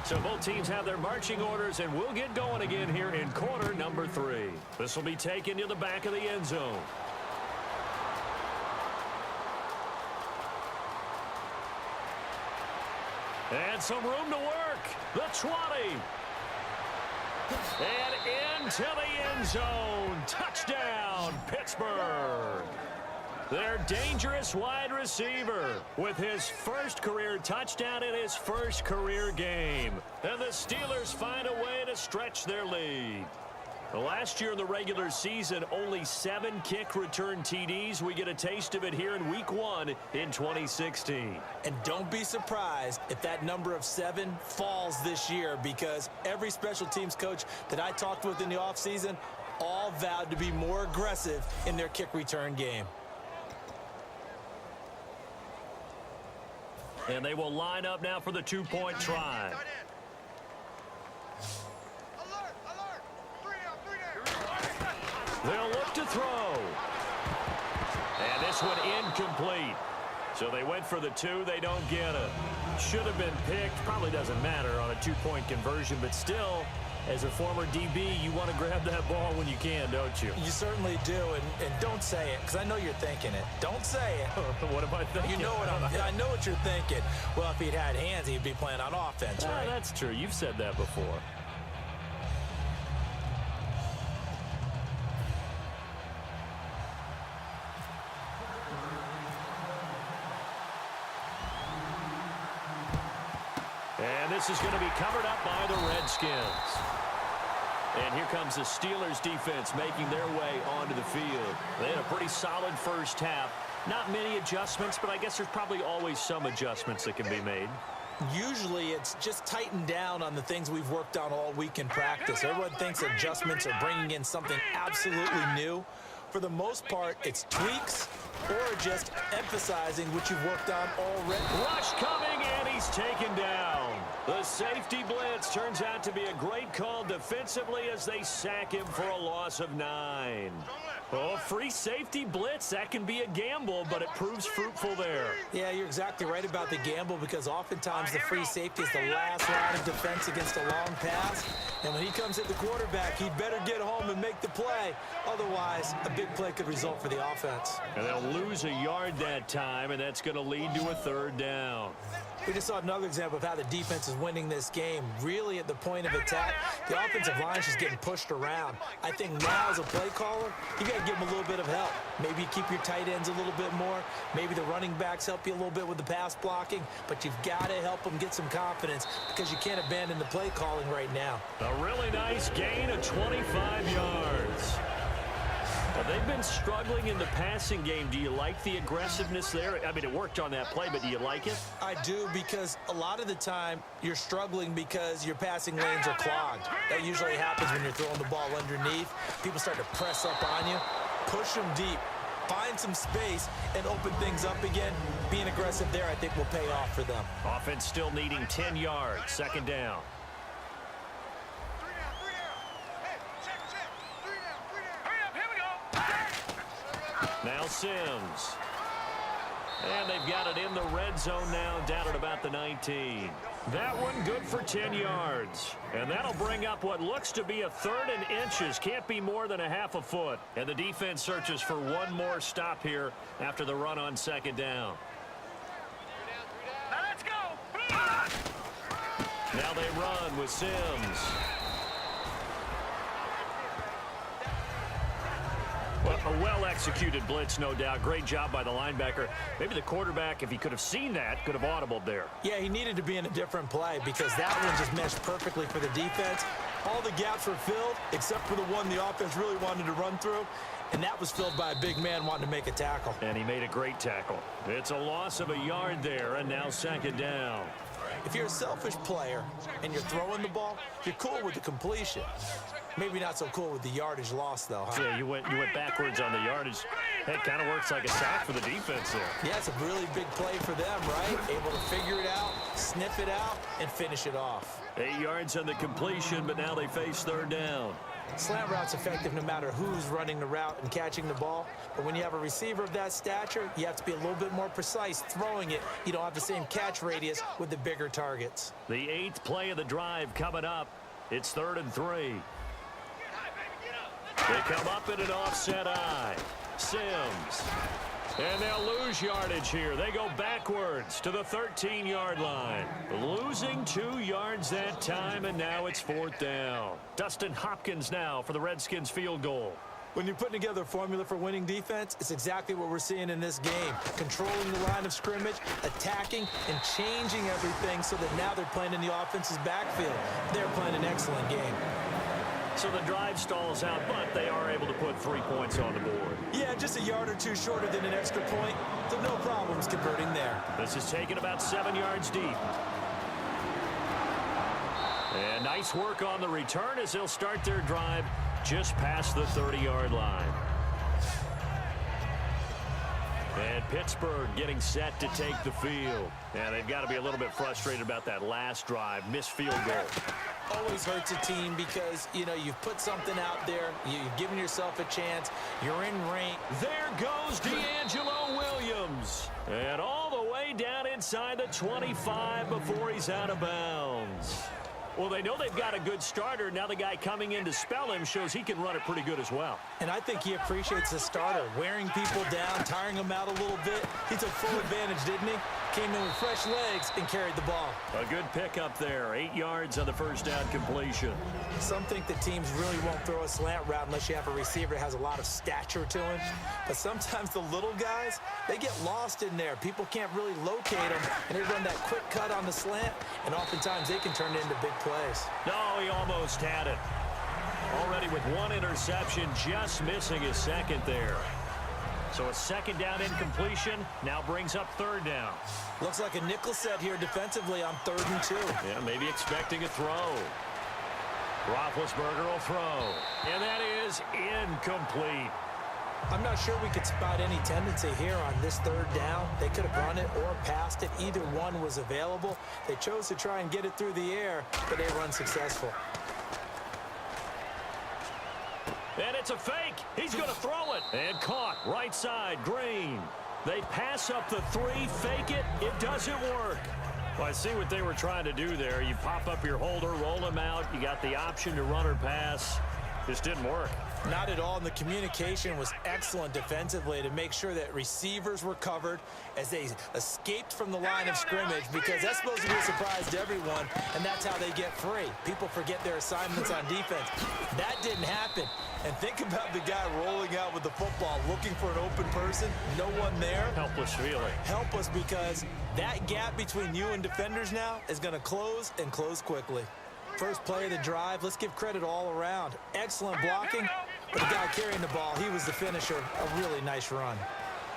So both teams have their marching orders, and we'll get going again here in quarter number 3. This will be taken to the back of the end zone. And some room to work. The 20. And into the end zone. Touchdown, Pittsburgh. Their dangerous wide receiver with his first career touchdown in his first career game. And the Steelers find a way to stretch their lead. Last year in the regular season, only 7 kick return TDs. We get a taste of it here in Week 1 in 2016. And don't be surprised if that number of 7 falls this year, because every special teams coach that I talked with in the offseason all vowed to be more aggressive in their kick return game. And they will line up now for the 2-point try. They'll look to throw. And this one incomplete. So they went for the 2. They don't get it. Should have been picked. Probably doesn't matter on a 2-point conversion. But still, as a former DB, you want to grab that ball when you can, don't you? You certainly do. And don't say it, because I know you're thinking it. Don't say it. What am I thinking? You know what I know what you're thinking. Well, if he'd had hands, he'd be playing on offense, right? That's true. You've said that before. And this is going to be covered up by the Redskins. And here comes the Steelers defense making their way onto the field. They had a pretty solid first half. Not many adjustments, but I guess there's probably always some adjustments that can be made. Usually it's just tightened down on the things we've worked on all week in practice. Everyone thinks adjustments are bringing in something absolutely new. For the most part, it's tweaks or just emphasizing what you've worked on already. Rush coming, and he's taken down. The safety blitz turns out to be a great call defensively as they sack him for a loss of 9. Oh, free safety blitz, that can be a gamble, but it proves fruitful there. Yeah, you're exactly right about the gamble, because oftentimes the free safety is the last line of defense against a long pass. And when he comes at the quarterback, he'd better get home and make the play. Otherwise, a big play could result for the offense. And they'll lose a yard that time, and that's going to lead to a 3rd down. We just saw another example of how the defense is winning this game. Really, at the point of attack, the offensive line is just getting pushed around. I think now, as a play caller, you got to give them a little bit of help. Maybe you keep your tight ends a little bit more. Maybe the running backs help you a little bit with the pass blocking. But you've got to help them get some confidence, because you can't abandon the play calling right now. A really nice gain of 25 yards. Well, they've been struggling in the passing game. Do you like the aggressiveness there? I mean, it worked on that play, but do you like it? I do, because a lot of the time you're struggling because your passing lanes are clogged. That usually happens when you're throwing the ball underneath. People start to press up on you. Push them deep. Find some space and open things up again. Being aggressive there, I think, will pay off for them. Offense still needing 10 yards. 2nd down. Now Sims. And they've got it in the red zone now, down at about the 19. That one good for 10 yards. And that'll bring up what looks to be a 3rd and inches. Can't be more than a half a foot. And the defense searches for one more stop here after the run on 2nd down. Now let's go. Now they run with Sims. Well, a well-executed blitz, no doubt. Great job by the linebacker. Maybe the quarterback, if he could have seen that, could have audibled there. Yeah, he needed to be in a different play, because that one just meshed perfectly for the defense. All the gaps were filled, except for the one the offense really wanted to run through, and that was filled by a big man wanting to make a tackle. And he made a great tackle. It's a loss of a yard there, and now 2nd down. If you're a selfish player and you're throwing the ball, you're cool with the completion. Maybe not so cool with the yardage loss, though, huh? Yeah, you went backwards on the yardage. That kind of works like a sack for the defense there. Yeah, it's a really big play for them, right? Able to figure it out, sniff it out, and finish it off. 8 yards on the completion, but now they face 3rd down. Slant route's effective no matter who's running the route and catching the ball. But when you have a receiver of that stature, you have to be a little bit more precise throwing it. You don't have the same catch radius with the bigger targets. The 8th play of the drive coming up. It's 3rd and 3. They come up in an offset eye. Sims. And they'll lose yardage here. They go backwards to the 13-yard line. Losing 2 yards that time, and now it's 4th down. Dustin Hopkins now for the Redskins field goal. When you're putting together a formula for winning defense, it's exactly what we're seeing in this game. Controlling the line of scrimmage, attacking, and changing everything so that now they're playing in the offense's backfield. They're playing an excellent game. So the drive stalls out, but they are able to put 3 points on the board. Yeah, just a yard or two shorter than an extra point, so no problems converting there. This is taken about 7 yards deep. And nice work on the return as they'll start their drive just past the 30-yard line. And Pittsburgh getting set to take the field. And they've got to be a little bit frustrated about that last drive, missed field goal. Always hurts a team because, you know, you've put something out there, you've given yourself a chance, you're in range. There goes D'Angelo Williams. And all the way down inside the 25 before he's out of bounds. Well, they know they've got a good starter. Now the guy coming in to spell him shows he can run it pretty good as well. And I think he appreciates the starter, wearing people down, tiring them out a little bit. He took full advantage, didn't he? Came in with fresh legs and carried the ball. A good pickup there. 8 yards on the first down completion. Some think that teams really won't throw a slant route unless you have a receiver that has a lot of stature to him. But sometimes the little guys, they get lost in there. People can't really locate them, and they run that quick cut on the slant, and oftentimes they can turn it into big plays. No, he almost had it. Already with 1 interception, just missing his second there. So a 2nd down incompletion now brings up 3rd down. Looks like a nickel set here defensively on 3rd and 2. Yeah, maybe expecting a throw. Roethlisberger will throw. And that is incomplete. I'm not sure we could spot any tendency here on this 3rd down. They could have run it or passed it. Either one was available. They chose to try and get it through the air, but they were unsuccessful. And it's a fake. He's going to throw it. And caught right side, Green. They pass up the 3, fake it. It doesn't work. Well, I see what they were trying to do there. You pop up your holder, roll him out. You got the option to run or pass. Just didn't work. Not at all, and the communication was excellent defensively to make sure that receivers were covered as they escaped from the line of scrimmage, because that's supposed to be a surprise to everyone, and that's how they get free. People forget their assignments on defense. That didn't happen. And think about the guy rolling out with the football, looking for an open person, no one there. Helpless feeling. Helpless, because that gap between you and defenders now is going to close, and close quickly. First play of the drive, let's give credit all around. Excellent blocking, but the guy carrying the ball, he was the finisher. A really nice run.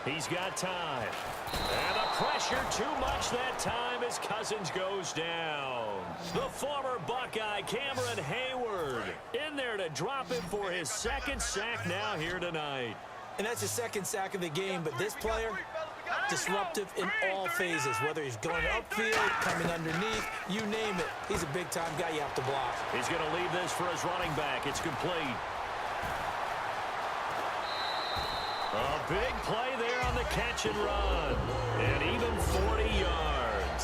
He's got time. And the pressure too much that time as Cousins goes down. The former Buckeye, Cameron Hayward, in there to drop him for his 2nd sack now here tonight. And that's his 2nd sack of the game, but this player, disruptive in all phases, whether he's going upfield, coming underneath, you name it. He's a big-time guy you have to block. He's going to leave this for his running back. It's complete. A big play there on the catch and run. And even 40 yards.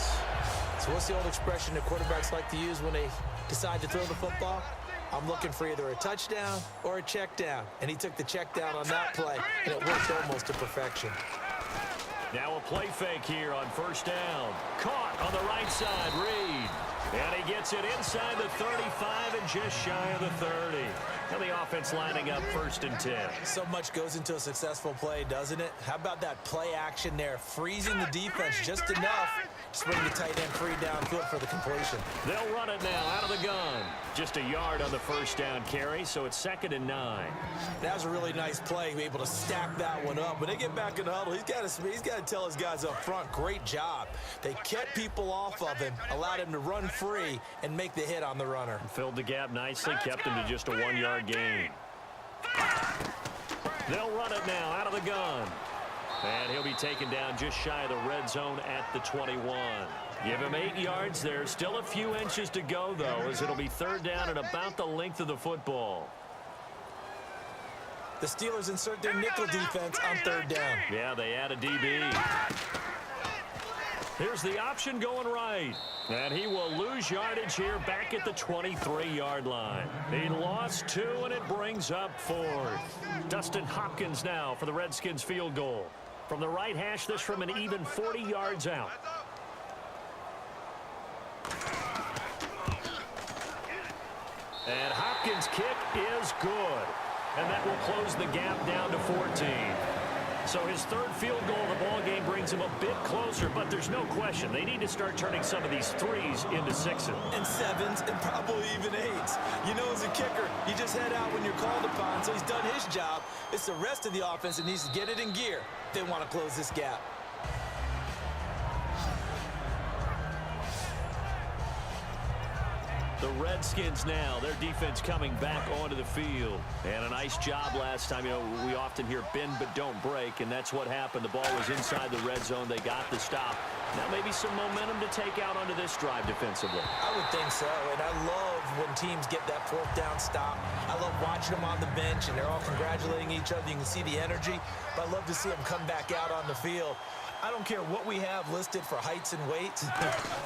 So what's the old expression that quarterbacks like to use when they decide to throw the football? I'm looking for either a touchdown or a check down. And he took the check down on that play, and it worked almost to perfection. Now a play fake here on 1st down. Caught on the right side, Reed. And he gets it inside the 35 and just shy of the 30. And the offense lining up 1st and 10. So much goes into a successful play, doesn't it? How about that play action there, freezing the defense just enough to bring the tight end free downfield for the completion. They'll run it now out of the gun. Just a yard on the 1st down carry, so it's 2nd and 9. That was a really nice play, able to stack that one up. When they get back in the huddle, he's got to tell his guys up front, great job. They kept people off of him, allowed him to run free and make the hit on the runner. Filled the gap nicely, kept him to just a 1-yard gain. They'll run it now out of the gun. And he'll be taken down just shy of the red zone at the 21. Give him 8 yards there. Still a few inches to go, though, as it'll be 3rd down and about the length of the football. The Steelers insert their nickel defense on third down. Yeah, they add a DB. Here's the option going right. And he will lose yardage here back at the 23-yard line. He lost 2, and it brings up 4th. Dustin Hopkins now for the Redskins field goal. From the right hash, this from an even 40 yards out. And Hopkins' kick is good. And that will close the gap down to 14. So his third field goal of the ball game brings him a bit closer, but there's no question they need to start turning some of these 3s into 6s. And 7s and probably even 8s. You know, as a kicker, you just head out when you're called upon, so he's done his job. It's the rest of the offense that needs to get it in gear if they want to close this gap. The Redskins now, their defense coming back onto the field. And a nice job last time. You know, we often hear bend but don't break, and that's what happened. The ball was inside the red zone. They got the stop. Now maybe some momentum to take out onto this drive defensively. I would think so, and I love when teams get that 4th down stop. I love watching them on the bench, and they're all congratulating each other. You can see the energy, but I love to see them come back out on the field. I don't care what we have listed for heights and weights.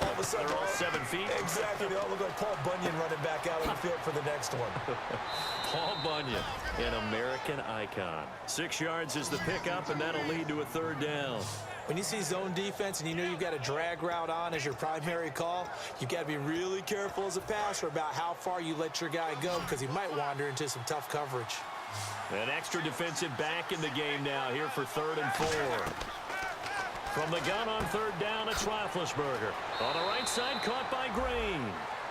All of a sudden, they're all 7 feet. Exactly. They all look like Paul Bunyan running back out on the field for the next one. Paul Bunyan, an American icon. 6 yards is the pickup, and that'll lead to a 3rd down. When you see zone defense and you know you've got a drag route on as your primary call, you've got to be really careful as a passer about how far you let your guy go because he might wander into some tough coverage. An extra defensive back in the game now here for 3rd and 4. From the gun on 3rd down, it's Roethlisberger. On the right side, caught by Green.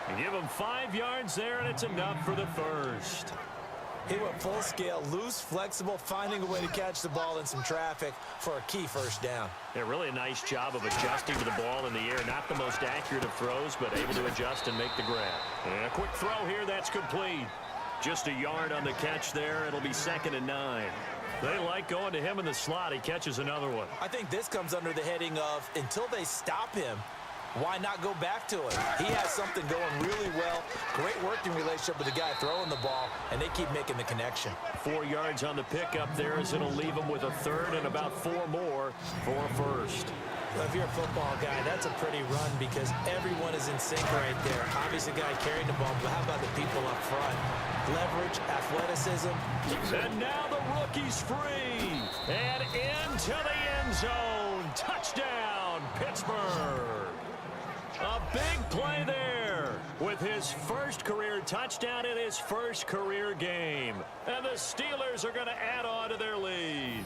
And give him 5 yards there, and it's enough for the first. He went full scale, loose, flexible, finding a way to catch the ball in some traffic for a key first down. Yeah, really a nice job of adjusting to the ball in the air. Not the most accurate of throws, but able to adjust and make the grab. And a quick throw here, that's complete. Just a yard on the catch there. It'll be 2nd and 9. They like going to him in the slot. He catches another one. I think this comes under the heading of until they stop him, why not go back to him? He has something going really well. Great working relationship with the guy throwing the ball, and they keep making the connection. 4 yards on the pickup there as it'll leave him with a 3rd and about 4 more for a first. Well, if you're a football guy, that's a pretty run because everyone is in sync right there. Obviously, the guy carrying the ball, but how about the people up front? Leverage, athleticism. And now the rookie's free. And into the end zone. Touchdown, Pittsburgh. A big play there with his first career touchdown in his first career game. And the Steelers are going to add on to their lead.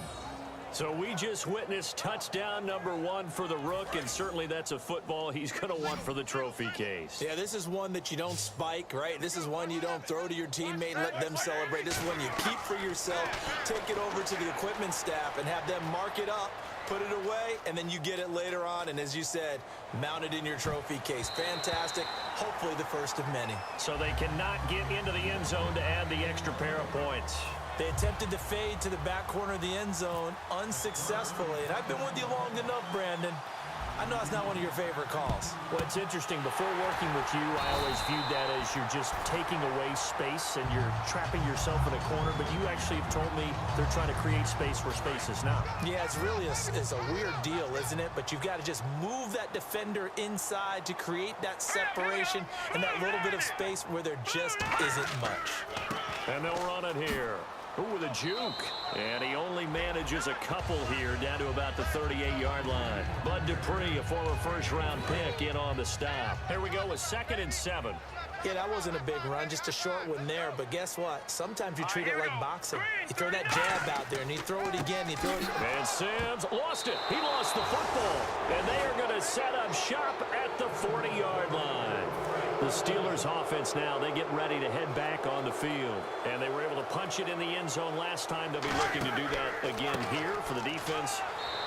So we just witnessed touchdown number 1 for the Rook, and certainly that's a football he's going to want for the trophy case. Yeah, this is one that you don't spike, right? This is one you don't throw to your teammate and let them celebrate. This is one you keep for yourself, take it over to the equipment staff, and have them mark it up, put it away, and then you get it later on, and as you said, mount it in your trophy case. Fantastic. Hopefully the first of many. So they cannot get into the end zone to add the extra pair of points. They attempted to fade to the back corner of the end zone unsuccessfully. And I've been with you long enough, Brandon. I know it's not one of your favorite calls. Well, it's interesting. Before working with you, I always viewed that as you're just taking away space and you're trapping yourself in a corner. But you actually have told me they're trying to create space where space is not. Yeah, it's really it's a weird deal, isn't it? But you've got to just move that defender inside to create that separation and that little bit of space where there just isn't much. And they'll run it here. Ooh, with a juke. And he only manages a couple here down to about the 38-yard line. Bud Dupree, a former first-round pick, in on the stop. Here we go with 2nd and 7. Yeah, that wasn't a big run, just a short one there. But guess what? Sometimes you treat it like boxing. You throw that jab out there, and you throw it again, and you throw it. And Sims lost it. He lost the football. And they are going to set up shop at the 40-yard line. The Steelers offense now, they get ready to head back on the field. And they were able to punch it in the end zone last time. They'll be looking to do that again here for the defense.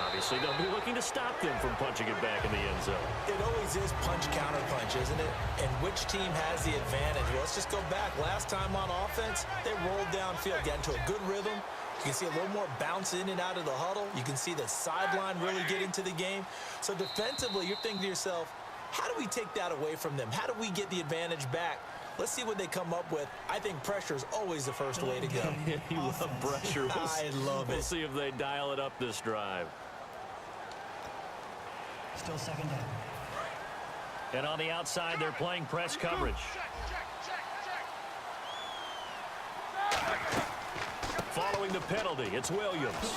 Obviously, they'll be looking to stop them from punching it back in the end zone. It always is punch-counter-punch, isn't it? And which team has the advantage? Well, let's just go back. Last time on offense, they rolled downfield, got into a good rhythm. You can see a little more bounce in and out of the huddle. You can see the sideline really get into the game. So defensively, you're thinking to yourself, how do we take that away from them? How do we get the advantage back? Let's see what they come up with. I think pressure is always the first way to go. You love pressure. I love it. We'll see if they dial it up this drive. Still second down. And on the outside, they're playing press coverage. Following the penalty, it's Williams.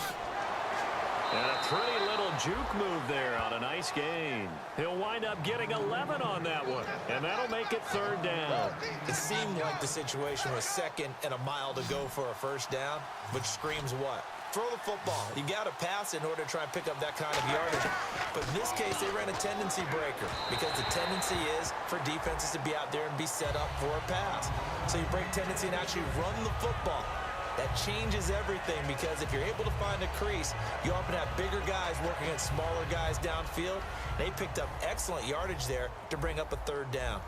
And a pretty little juke move there on a nice gain. He'll wind up getting 11 on that one, and that'll make it third down. It seemed like the situation was second and a mile to go for a first down, which screams what? Throw the football. You got to pass in order to try and pick up that kind of yardage. But in this case, they ran a tendency breaker because the tendency is for defenses to be out there and be set up for a pass. So you break tendency and actually run the football. That changes everything because if you're able to find a crease, you often have bigger guys working against smaller guys downfield. They picked up excellent yardage there to bring up a third down.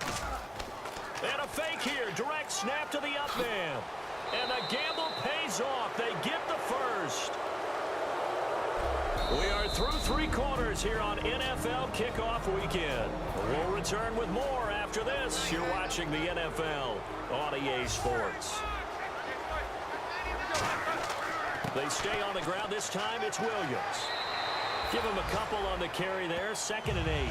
And a fake here. Direct snap to the up man. And the gamble pays off. They get the first. We are through three quarters here on NFL Kickoff Weekend. We'll return with more after this. You're watching the NFL on EA Sports. They stay on the ground. This time it's Williams. Give him a couple on the carry there. 2nd and 8.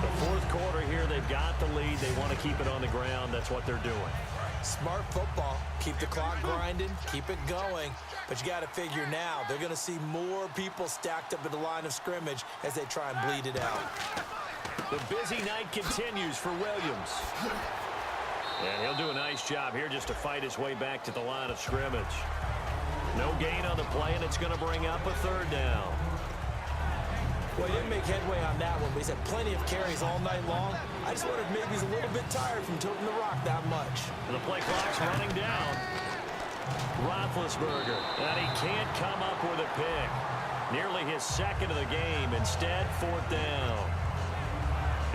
The fourth quarter here, they've got the lead. They want to keep it on the ground. That's what they're doing. Smart football. Keep the clock grinding. Keep it going. But you got to figure now, they're going to see more people stacked up at the line of scrimmage as they try and bleed it out. The busy night continues for Williams. And he'll do a nice job here just to fight his way back to the line of scrimmage. No gain on the play, and it's going to bring up a third down. Well, he didn't make headway on that one, but he's had plenty of carries all night long. I just wondered if maybe he's a little bit tired from tilting the rock that much. And the play clock's running down. Roethlisberger, and he can't come up with a pick. Nearly his second of the game. Instead, 4th down.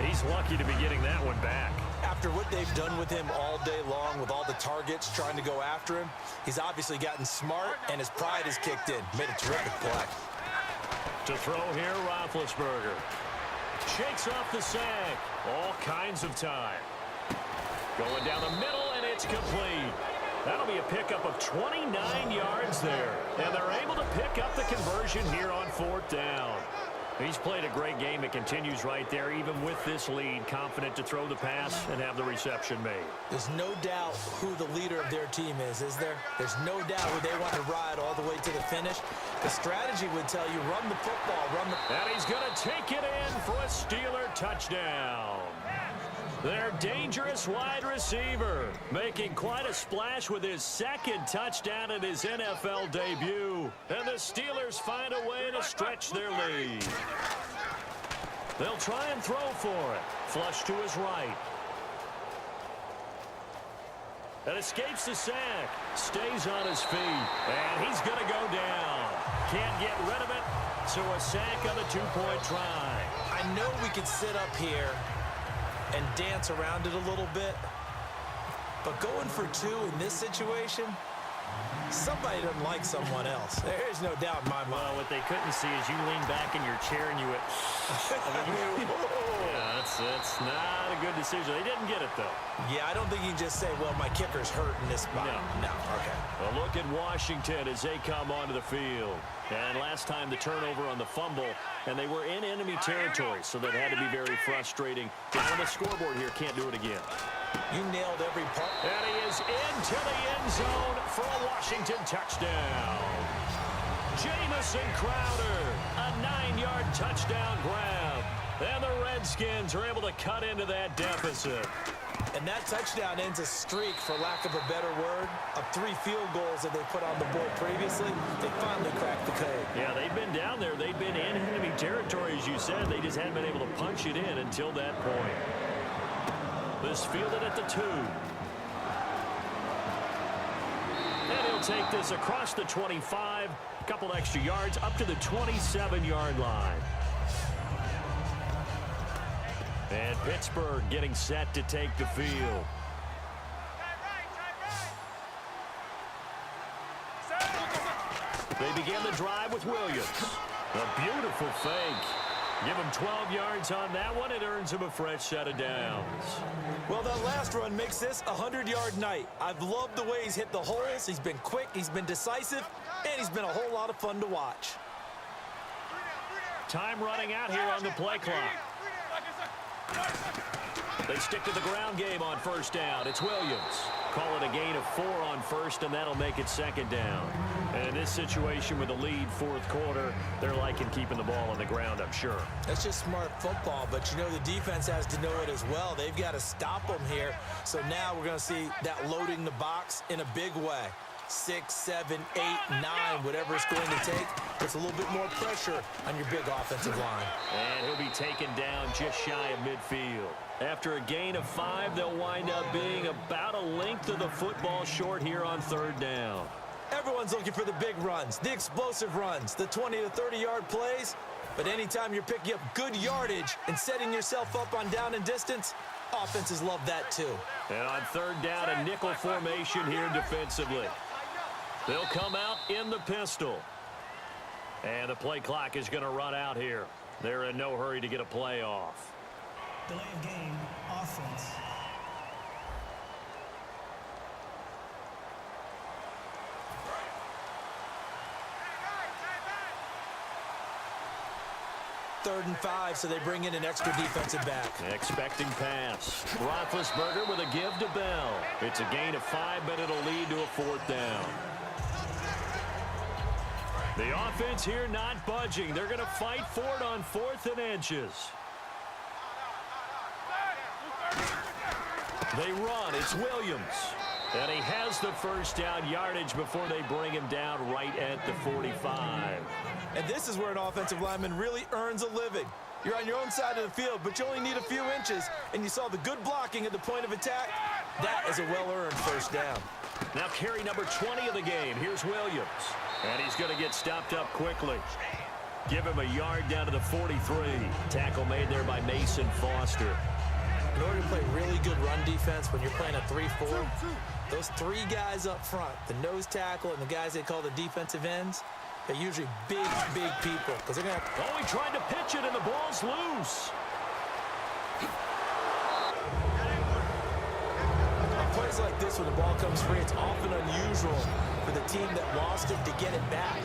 He's lucky to be getting that one back. After what they've done with him all day long, with all the targets trying to go after him, he's obviously gotten smart, and his pride has kicked in. Made a terrific play. To throw here, Roethlisberger. Shakes off the sack. All kinds of time. Going down the middle, and it's complete. That'll be a pickup of 29 yards there. And they're able to pick up the conversion here on 4th down. He's played a great game. It continues right there, even with this lead. Confident to throw the pass and have the reception made. There's no doubt who the leader of their team is there? There's no doubt who they want to ride all the way to the finish. The strategy would tell you, run the football, And he's going to take it in for a Steeler touchdown. Their dangerous wide receiver making quite a splash with his 2nd touchdown in his NFL debut. And the Steelers find a way to stretch their lead. They'll try and throw for it. Flush to his right. And escapes the sack. Stays on his feet. And he's going to go down. Can't get rid of it. So a sack on the 2-point try. I know we could sit up here and dance around it a little bit, but going for 2 in this situation, somebody doesn't like someone else. There's no doubt in my mind. Well, what they couldn't see is you lean back in your chair and you went, yeah, that's not a good decision. They didn't get it, though. Yeah, I don't think you can just say, well, my kicker's hurt in this spot. No, okay. A look at Washington as they come onto the field. And last time the turnover on the fumble, and they were in enemy territory, so that had to be very frustrating. Down on the scoreboard here, can't do it again. You nailed every part. And he is into the end zone for a Washington touchdown. Jamison Crowder, a 9-yard touchdown grab. And the Redskins are able to cut into that deficit. And that touchdown ends a streak, for lack of a better word, of 3 field goals that they put on the board previously. They finally cracked the code. Yeah, they've been down there. They've been in enemy territory, as you said. They just hadn't been able to punch it in until that point. This fielded at the 2. And he'll take this across the 25. A couple extra yards up to the 27-yard line. And Pittsburgh getting set to take the field. They begin the drive with Williams. A beautiful fake. Give him 12 yards on that one. It earns him a fresh set of downs. Well, that last run makes this a 100-yard night. I've loved the way he's hit the holes. He's been quick, he's been decisive, and he's been a whole lot of fun to watch. Time running out here on the play clock. They stick to the ground game on first down. It's Williams. Call it a gain of 4 on first, and that'll make it second down. And in this situation with the lead fourth quarter, they're liking keeping the ball on the ground, I'm sure. That's just smart football, but you know the defense has to know it as well. They've got to stop them here. So now we're going to see that loading the box in a big way. 6, 7, 8, 9, whatever it's going to take. Puts a little bit more pressure on your big offensive line. And he'll be taken down just shy of midfield. After a gain of 5, they'll wind up being about a length of the football short here on third down. Everyone's looking for the big runs, the explosive runs, the 20 to 30-yard plays. But anytime you're picking up good yardage and setting yourself up on down and distance, offenses love that too. And on third down, a nickel formation here defensively. They'll come out in the pistol. And the play clock is going to run out here. They're in no hurry to get a play off. Delay of game, offense. Third and 5, so they bring in an extra defensive back. Expecting pass. Roethlisberger with a give to Bell. It's a gain of 5, but it'll lead to a fourth down. The offense here not budging. They're going to fight for it on 4th and inches. They run. It's Williams. And he has the first down yardage before they bring him down right at the 45. And this is where an offensive lineman really earns a living. You're on your own side of the field, but you only need a few inches, and you saw the good blocking at the point of attack. That is a well-earned first down. Now carry number 20 of the game. Here's Williams. And he's going to get stopped up quickly. Give him a yard down to the 43. Tackle made there by Mason Foster. In order to play really good run defense when you're playing a 3-4, those 3 guys up front, the nose tackle and the guys they call the defensive ends, they're usually big, big people. Because they're going to... Oh, he tried to pitch it, and the ball's loose. On plays like this, when the ball comes free, it's often unusual for the team that lost it to get it back.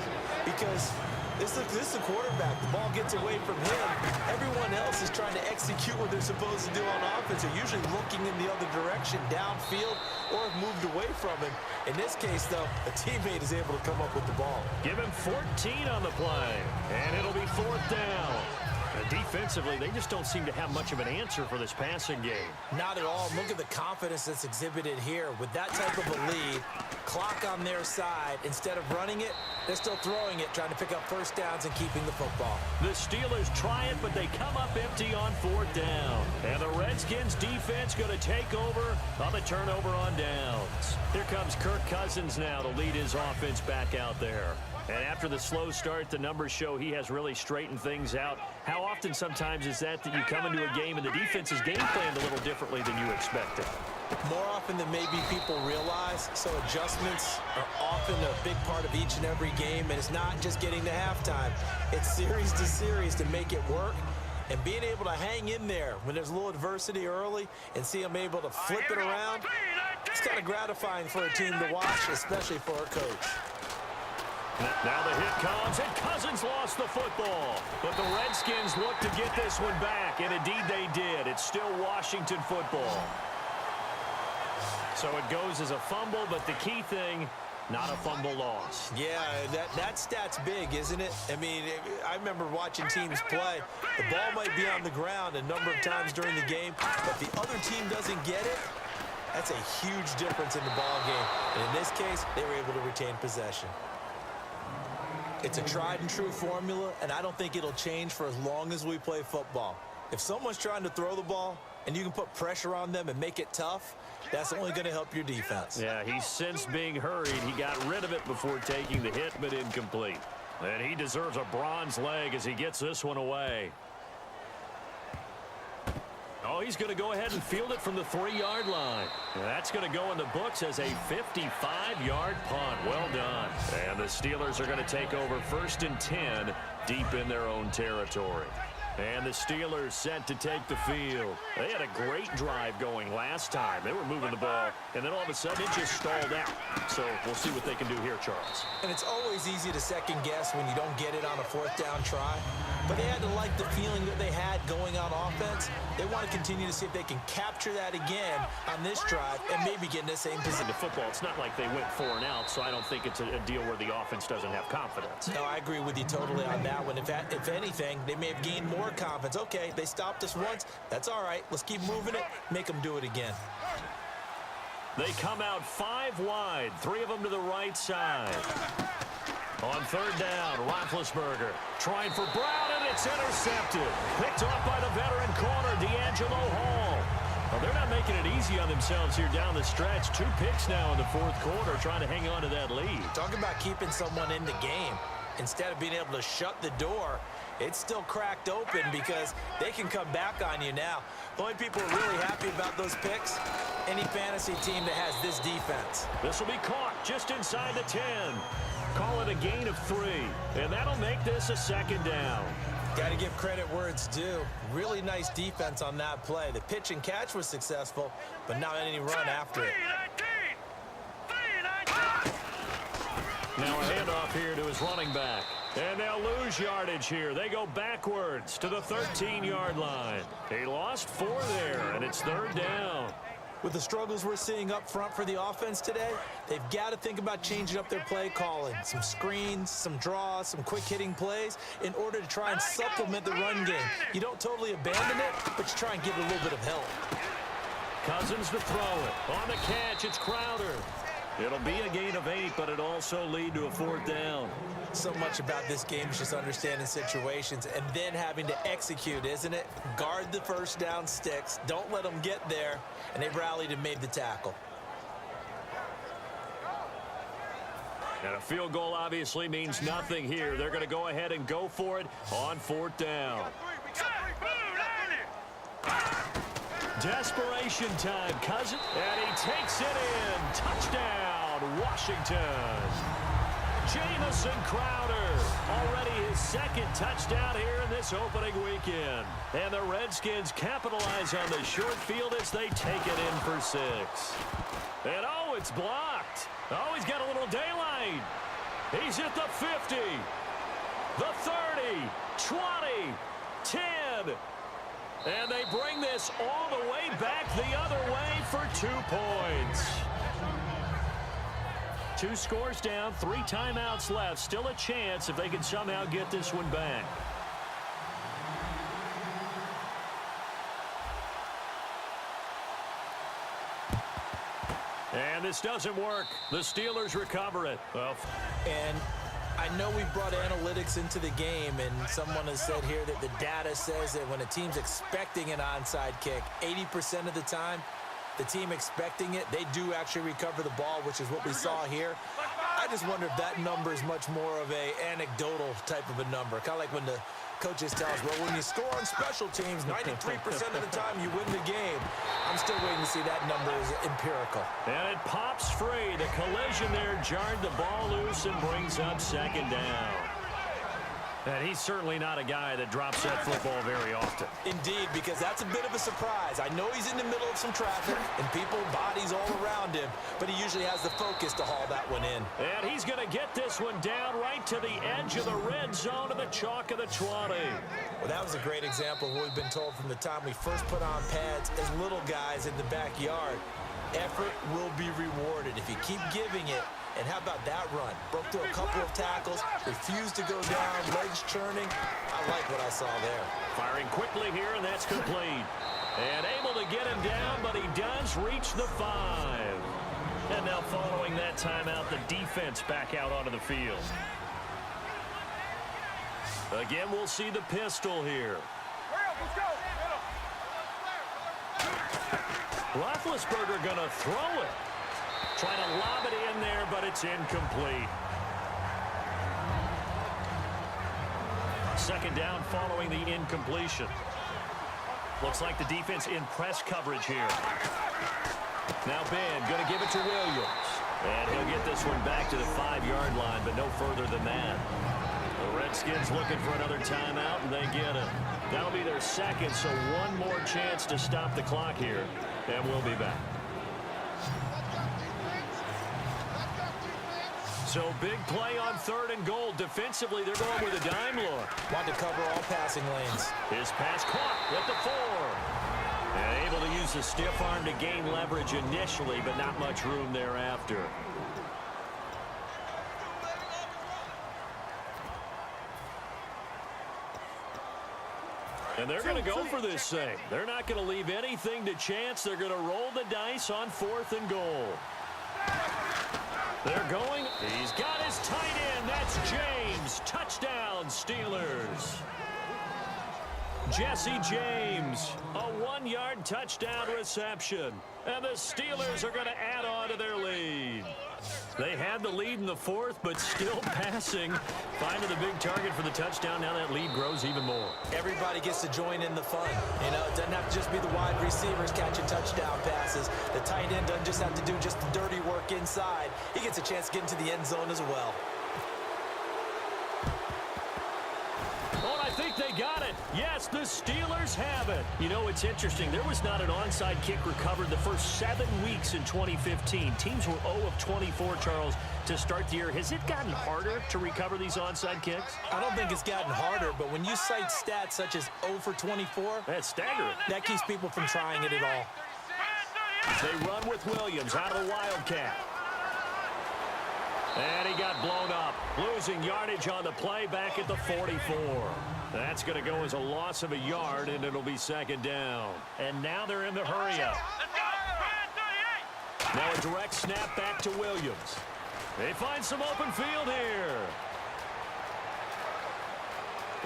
Because this is the quarterback. The ball gets away from him. Everyone else is trying to execute what they're supposed to do on offense. They're usually looking in the other direction, downfield, or have moved away from him. In this case, though, a teammate is able to come up with the ball. Give him 14 on the play, and it'll be fourth down. And defensively, they just don't seem to have much of an answer for this passing game. Not at all. Look at the confidence that's exhibited here. With that type of a lead, clock on their side, instead of running it, they're still throwing it, trying to pick up first downs and keeping the football. The Steelers try it, but they come up empty on fourth down. And the Redskins defense going to take over on the turnover on downs. Here comes Kirk Cousins now to lead his offense back out there. And after the slow start, the numbers show he has really straightened things out. How often sometimes is that you come into a game and the defense is game planned a little differently than you expected? More often than maybe people realize, so adjustments are often a big part of each and every game, and it's not just getting to halftime. It's series to series to make it work, and being able to hang in there when there's a little adversity early and see them able to flip it around, it's kind of gratifying for a team to watch, especially for a coach. Now the hit comes, and Cousins lost the football. But the Redskins look to get this one back, and indeed they did. It's still Washington football. So it goes as a fumble, but the key thing, not a fumble loss. Yeah, that stat's big, isn't it? I mean, I remember watching teams play. The ball might be on the ground a number of times during the game, but the other team doesn't get it. That's a huge difference in the ball game. And in this case, they were able to retain possession. It's a tried and true formula, and I don't think it'll change for as long as we play football. If someone's trying to throw the ball and you can put pressure on them and make it tough, that's only going to help your defense. Yeah, he's since being hurried. He got rid of it before taking the hit, but incomplete. And he deserves a bronze leg as he gets this one away. Oh, he's going to go ahead and field it from the 3-yard line. And that's going to go in the books as a 55-yard punt. Well done. And the Steelers are going to take over 1st and 10 deep in their own territory. And the Steelers set to take the field. They had a great drive going last time. They were moving the ball, and then all of a sudden it just stalled out. So we'll see what they can do here, Charles. And it's always easy to second guess when you don't get it on a fourth down try. But they had to like the feeling that they had going on offense. They want to continue to see if they can capture that again on this drive and maybe get in the same position. In football, it's not like they went 4 and out, so I don't think it's a deal where the offense doesn't have confidence. No, I agree with you totally on that one. If anything, they may have gained more confidence. Okay, they stopped us once. That's all right. Let's keep moving it. Make them do it again. They come out 5 wide, 3 of them to the right side. On third down, Roethlisberger trying for Brown, and it's intercepted. Picked off by the veteran corner, D'Angelo Hall. Well, they're not making it easy on themselves here down the stretch. 2 picks now in the fourth quarter, trying to hang on to that lead. Talk about keeping someone in the game. Instead of being able to shut the door, it's still cracked open because they can come back on you now. The only people who are really happy about those picks, any fantasy team that has this defense. This will be caught just inside the 10. Call it a gain of 3, and that'll make this a second down. Got to give credit where it's due. Really nice defense on that play. The pitch and catch was successful, but not any run after it. Now a handoff here to his running back. And they'll lose yardage here. They go backwards to the 13-yard line. He lost 4 there, and it's third down. With the struggles we're seeing up front for the offense today, they've got to think about changing up their play calling. Some screens, some draws, some quick-hitting plays in order to try and supplement the run game. You don't totally abandon it, but you try and give it a little bit of help. Cousins to throw it. On the catch, it's Crowder. It'll be a gain of 8, but it'll also lead to a fourth down. So much about this game is just understanding situations and then having to execute, isn't it? Guard the first down sticks. Don't let them get there. And they rallied and made the tackle. And a field goal obviously means nothing here. They're going to go ahead and go for it on fourth down. Desperation time. Cousins, and he takes it in. Touchdown, Washington. Jamison Crowder, already his second touchdown here in this opening weekend. And the Redskins capitalize on the short field as they take it in for 6. And oh, it's blocked. Oh, he's got a little daylight. He's at the 50, the 30, 20, 10. And they bring this all the way back the other way for 2 points. 2 scores down, 3 timeouts left. Still a chance if they can somehow get this one back. And this doesn't work. The Steelers recover it. Well, and I know we brought analytics into the game, and someone has said here that the data says that when a team's expecting an onside kick, 80% of the time, the team expecting it, they do actually recover the ball, which is what we saw here. I just wonder if that number is much more of a anecdotal type of a number. Kind of like when the coaches tell us, well, when you score on special teams, 93% of the time you win the game. I'm still waiting to see that number is empirical. And it pops free. The collision there jarred the ball loose and brings up second down. And he's certainly not a guy that drops that football very often. Indeed, because that's a bit of a surprise. I know he's in the middle of some traffic and people, bodies all around him, but he usually has the focus to haul that one in. And he's going to get this one down right to the edge of the red zone of the chalk of the 20. Well, that was a great example of what we've been told from the time we first put on pads as little guys in the backyard. Effort will be rewarded if you keep giving it. And how about that run? Broke through a couple of tackles, refused to go down, legs churning. I like what I saw there. Firing quickly here, and that's complete. And able to get him down, but he does reach the 5. And now following that timeout, the defense back out onto the field. Again, we'll see the pistol here. Roethlisberger going to throw it. Trying to lob it in there, but it's incomplete. Second down following the incompletion. Looks like the defense in press coverage here. Now Ben going to give it to Williams. And he'll get this one back to the 5-yard line, but no further than that. The Redskins looking for another timeout, and they get it. That'll be their second, so one more chance to stop the clock here, and we'll be back. So big play on 3rd and goal. Defensively, they're going with a dime look. Want to cover all passing lanes. His pass caught at the 4. And able to use the stiff arm to gain leverage initially, but not much room thereafter. And they're going to go for this thing. They're not going to leave anything to chance. They're going to roll the dice on 4th and goal. They're going. He's got his tight end. That's James. Touchdown, Steelers. Jesse James, a 1-yard touchdown reception. And the Steelers are going to add on to their lead. They had the lead in the 4th, but still passing. Finding the big target for the touchdown. Now that lead grows even more. Everybody gets to join in the fun. You know, it doesn't have to just be the wide receivers catching touchdown passes. The tight end doesn't just have to do just the dirty work inside. He gets a chance to get into the end zone as well. Oh, I think they got it. Yes, the Steelers have it. You know, it's interesting. There was not an onside kick recovered the first 7 weeks in 2015. Teams were 0 of 24, Charles, to start the year. Has it gotten harder to recover these onside kicks? I don't think it's gotten harder, but when you cite stats such as 0 for 24, that's staggering. That keeps people from trying it at all. They run with Williams out of the Wildcat. And he got blown up, losing yardage on the play back at the 44. That's going to go as a loss of a yard, and it'll be 2nd down. And now they're in the hurry-up. Now a direct snap back to Williams. They find some open field here.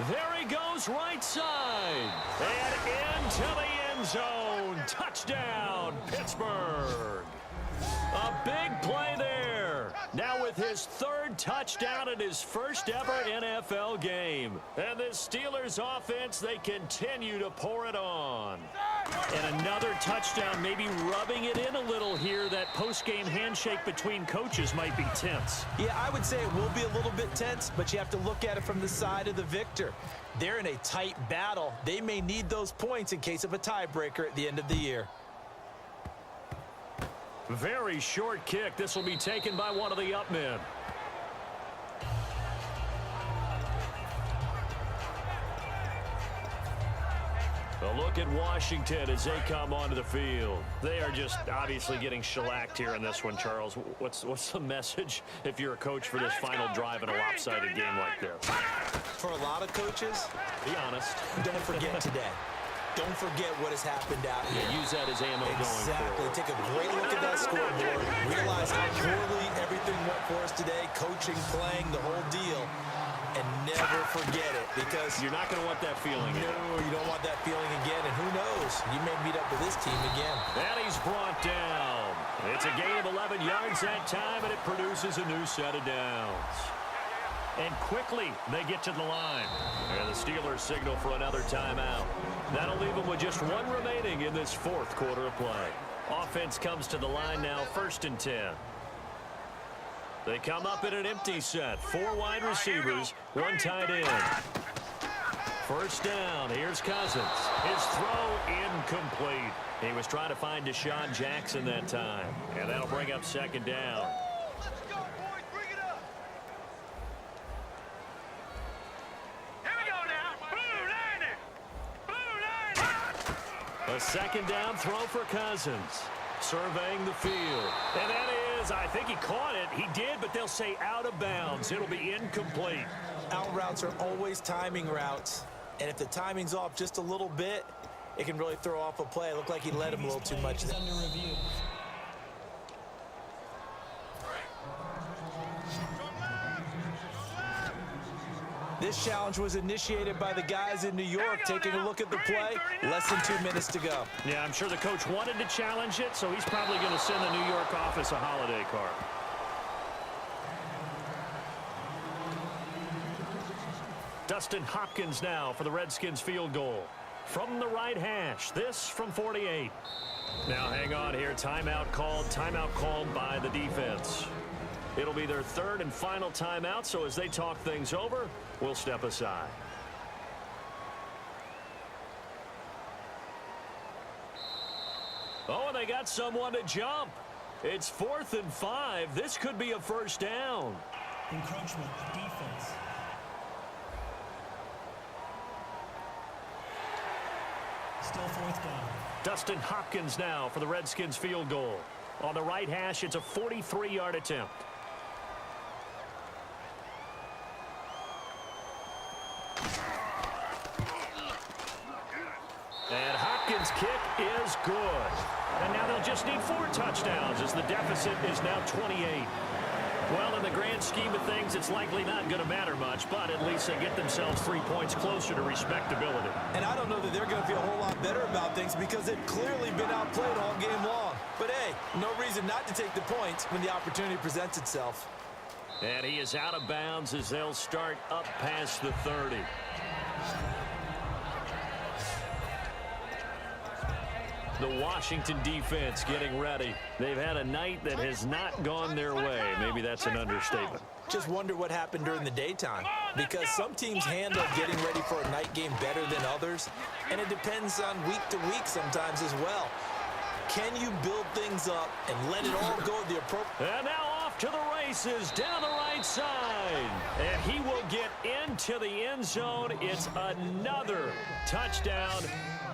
There he goes right side. And into the end zone. Touchdown, Pittsburgh. A big play there. Now with his 3rd touchdown in his first ever NFL game. And the Steelers offense, they continue to pour it on. And another touchdown, maybe rubbing it in a little here. That post-game handshake between coaches might be tense. Yeah, I would say it will be a little bit tense, but you have to look at it from the side of the victor. They're in a tight battle. They may need those points in case of a tiebreaker at the end of the year. Very short kick. This will be taken by one of the up men. A look at Washington as they come onto the field. They are just obviously getting shellacked here in this one, Charles. What's the message if you're a coach for this final drive in a lopsided game like this? For a lot of coaches, be honest. Don't forget today. Don't forget what has happened out here. Yeah, use that as ammo going Exactly. forward. Take a great look at that scoreboard. Realize how poorly everything went for us today. Coaching, playing, the whole deal. And never forget it, because you're not going to want that feeling. No, you don't want that feeling again. And who knows? You may meet up with this team again. And he's brought down. It's a gain of 11 yards that time, and it produces a new set of downs. And quickly, they get to the line. And the Steelers signal for another timeout. That'll leave them with just one remaining in this 4th quarter of play. Offense comes to the line now, 1st and 10. They come up in an empty set. 4 wide receivers, 1 tight end. 1st down, here's Cousins. His throw incomplete. He was trying to find Deshaun Jackson that time. And that'll bring up 2nd down. A 2nd down throw for Cousins. Surveying the field. And that is, I think he caught it. He did, but they'll say out of bounds. It'll be incomplete. Out routes are always timing routes. And if the timing's off just a little bit, it can really throw off a play. It looked like he led him a little too much. Under review. This challenge was initiated by the guys in New York. Taking a look at the play, less than 2 minutes to go. Yeah, I'm sure the coach wanted to challenge it, so he's probably going to send the New York office a holiday card. Dustin Hopkins now for the Redskins field goal. From the right hash, this from 48. Now hang on here, timeout called by the defense. It'll be their third and final timeout, so as they talk things over, we'll step aside. Oh, and they got someone to jump. It's 4th and 5. This could be a first down. Encroachment, defense. Still 4th down. Dustin Hopkins now for the Redskins field goal. On the right hash, it's a 43-yard attempt. And Hopkins' kick is good. And now they'll just need 4 touchdowns as the deficit is now 28. Well, in the grand scheme of things, it's likely not going to matter much, but at least they get themselves 3 points closer to respectability. And I don't know that they're going to feel a whole lot better about things because they've clearly been outplayed all game long. But, hey, no reason not to take the points when the opportunity presents itself. And he is out of bounds as they'll start up past the 30. The Washington defense getting ready. They've had a night that has not gone their way. Maybe that's an understatement. Just wonder what happened during the daytime, because some teams handle getting ready for a night game better than others, and it depends on week to week sometimes as well. Can you build things up and let it all go at the appropriate... And now off to the races down the right side. And he will get into the end zone. It's another touchdown.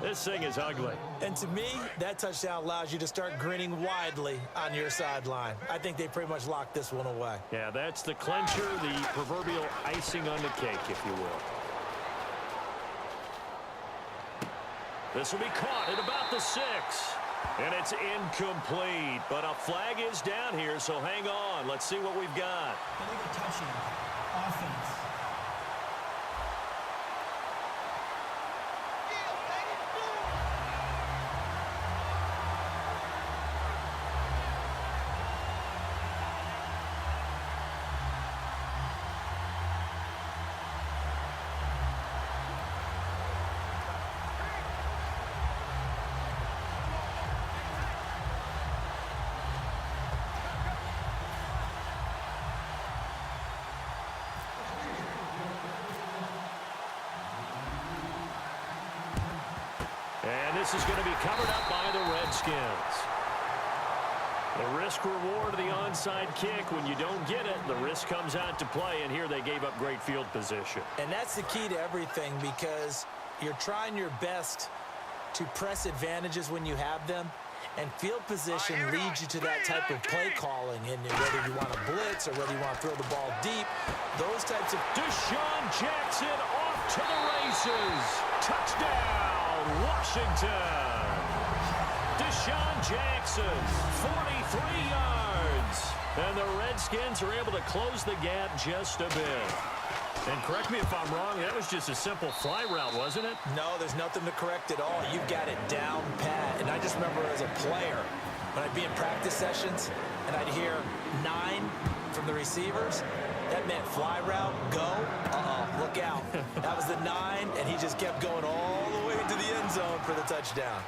This thing is ugly. And to me, that touchdown allows you to start grinning widely on your sideline. I think they pretty much locked this one away. Yeah, that's the clincher, the proverbial icing on the cake, if you will. This will be caught at about the 6. And it's incomplete, but a flag is down here, so hang on. Let's see what we've got. Illegal touching. Offense. And this is going to be covered up by the Redskins. The risk-reward of the onside kick. When you don't get it, the risk comes out to play, and here they gave up great field position. And that's the key to everything, because you're trying your best to press advantages when you have them, and field position leads you to that type of play calling. And whether you want to blitz or whether you want to throw the ball deep, those types of... Deshaun Jackson off to the races. Touchdown, Washington. Deshaun Jackson, 43 yards. And the Redskins are able to close the gap just a bit. And correct me if I'm wrong, that was just a simple fly route, wasn't it? No, there's nothing to correct at all. You've got it down pat. And I just remember as a player, when I'd be in practice sessions and I'd hear 9 from the receivers, that meant fly route, go. Uh-oh, look out. That was the 9, and he just kept going all the way to the end zone for the touchdown.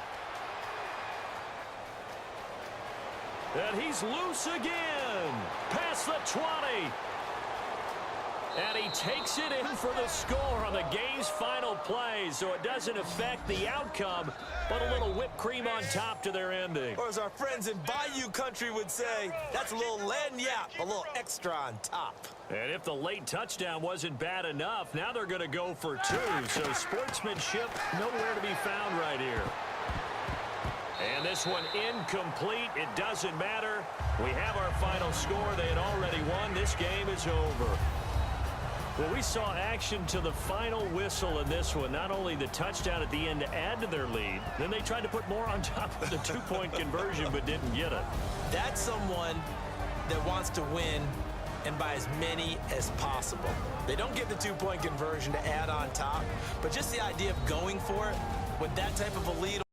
And he's loose again. Past the 20. And he takes it in for the score on the game's final play, so it doesn't affect the outcome, but a little whipped cream on top to their ending. Or as our friends in Bayou Country would say, that's a little lagniappe, a little extra on top. And if the late touchdown wasn't bad enough, now they're going to go for 2, so sportsmanship nowhere to be found right here. And this one incomplete. It doesn't matter. We have our final score. They had already won. This game is over. Well, we saw action to the final whistle in this one. Not only the touchdown at the end to add to their lead, then they tried to put more on top of the 2-point conversion but didn't get it. That's someone that wants to win and by as many as possible. They don't get the 2-point conversion to add on top, but just the idea of going for it with that type of a lead